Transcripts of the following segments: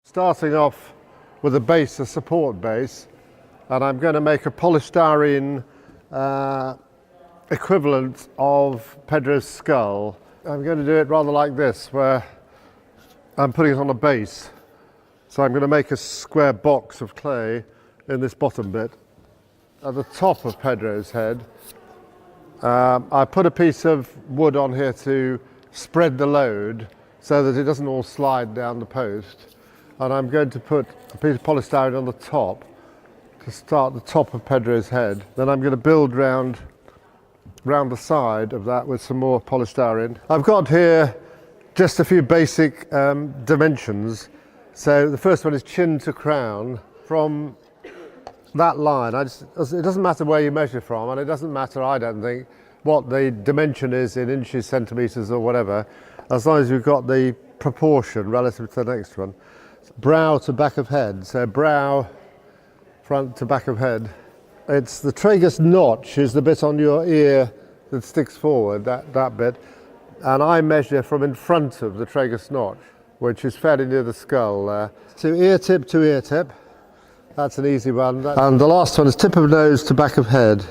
Starting off with a base, a support base, and I'm going to make a polystyrene equivalent of Pedro's skull. I'm going to do it rather like this, where I'm putting it on a base. So I'm going to make a square box of clay in this bottom bit. At the top of Pedro's head, I put a piece of wood on here to spread the load so that it doesn't all slide down the post. And I'm going to put a piece of polystyrene on the top to start the top of Pedro's head. Then I'm going to build round the side of that with some more polystyrene. I've got here just a few basic dimensions. So the first one is chin to crown. From that line, it doesn't matter where you measure from, and it doesn't matter, I don't think, what the dimension is in inches, centimetres or whatever, as long as you've got the proportion relative to the next one. Brow to back of head, so brow, front to back of head. It's the tragus notch is the bit on your ear that sticks forward, that bit, and I measure from in front of the tragus notch, which is fairly near the skull there. To ear tip, that's an easy one. And the last one is tip of nose to back of head.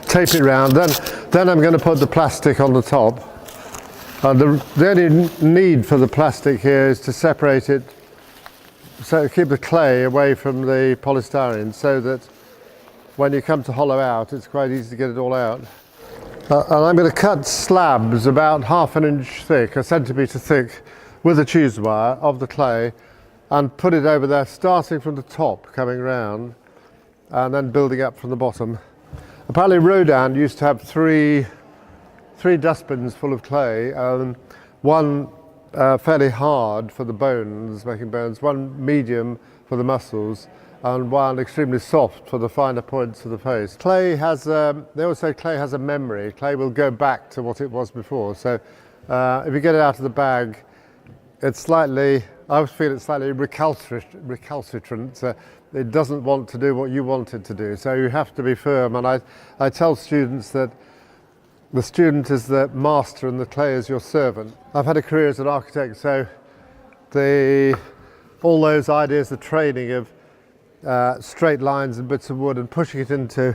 Tape it round, then I'm going to put the plastic on the top. And the only need for the plastic here is to separate it, so keep the clay away from the polystyrene, so that when you come to hollow out, it's quite easy to get it all out. And I'm going to cut slabs about ½ an inch thick, a centimetre thick, with a choose wire of the clay, and put it over there, starting from the top, coming round, and then building up from the bottom. Apparently Rodin used to have three dustbins full of clay, one fairly hard for the bones, making bones, one medium for the muscles, and one extremely soft for the finer points of the face. Clay has, they always say clay has a memory. Clay will go back to what it was before. So if you get it out of the bag, it's slightly, I always feel it's slightly recalcitrant. It doesn't want to do what you want it to do. So you have to be firm. And I tell students that the student is the master and the clay is your servant. I've had a career as an architect, so all those ideas, the training of straight lines and bits of wood and pushing it into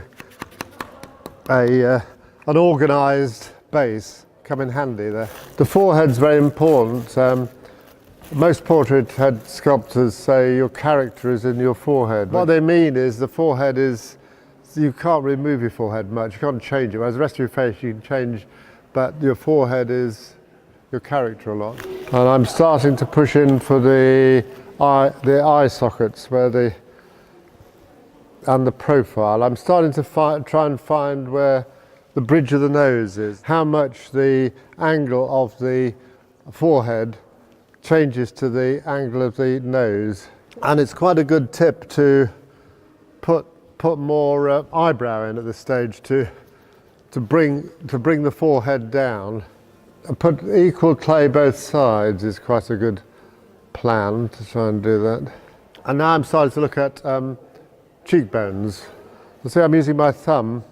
an organised base come in handy there. The forehead's very important. Most portrait head sculptors say your character is in your forehead. What they mean is the forehead is, you can't really move your forehead much, you can't change it, whereas the rest of your face you can change, but your forehead is your character a lot. And I'm starting to push in for the eye sockets and the profile. I'm starting to try and find where the bridge of the nose is, how much the angle of the forehead changes to the angle of the nose. And it's quite a good tip to put more eyebrow in at this stage to bring the forehead down. And put equal clay both sides is quite a good plan to try and do that. And now I'm starting to look at cheekbones. You see, I'm using my thumb.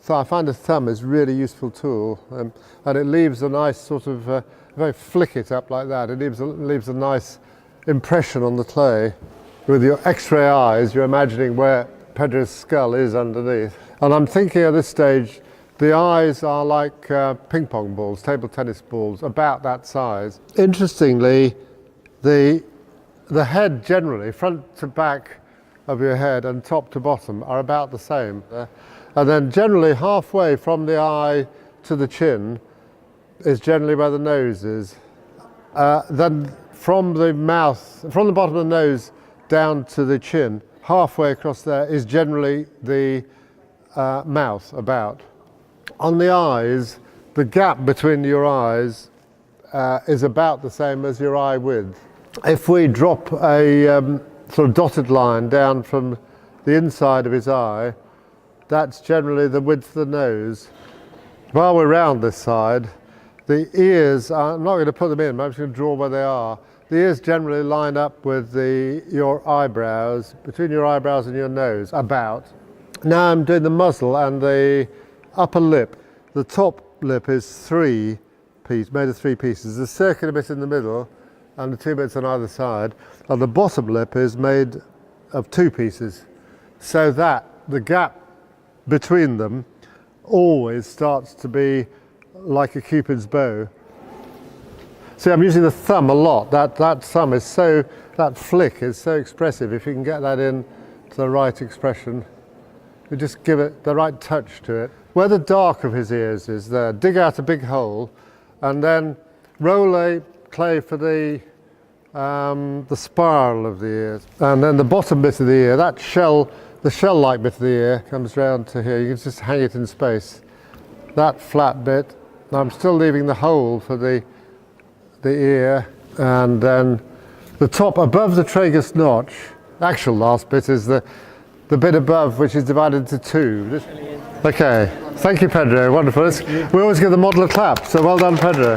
So I find the thumb is a really useful tool, and it leaves a nice sort of, if I flick it up like that, it leaves a nice impression on the clay. With your X-ray eyes, you're imagining where Pedro's skull is underneath. And I'm thinking at this stage, the eyes are like ping pong balls, table tennis balls, about that size. Interestingly, the head generally, front to back of your head and top to bottom, are about the same. And then generally halfway from the eye to the chin is generally where the nose is. Then from the mouth, from the bottom of the nose down to the chin, halfway across there is generally the mouth about. On the eyes, the gap between your eyes is about the same as your eye width. If we drop a sort of dotted line down from the inside of his eye, that's generally the width of the nose. While we're round this side, the ears, I'm not going to put them in, but I'm just going to draw where they are. The ears generally line up with your eyebrows, between your eyebrows and your nose, about. Now I'm doing the muzzle and the upper lip. The top lip is made of three pieces. The circular bit in the middle and the 2 bits on either side, and the bottom lip is made of 2 pieces, so that the gap between them always starts to be like a Cupid's bow. See, I'm using the thumb a lot. That thumb is so, that flick is so expressive. If you can get that in to the right expression, you just give it the right touch to it. Where the dark of his ears is there, dig out a big hole and then roll a clay for the spiral of the ears. And then the bottom bit of the ear, that shell, the shell-like bit of the ear comes round to here. You can just hang it in space. That flat bit, I'm still leaving the hole for the ear, and then the top above the tragus notch, actual last bit is the bit above, which is divided into 2. Okay, thank you, Pedro, wonderful. We always give the model a clap, so well done, Pedro.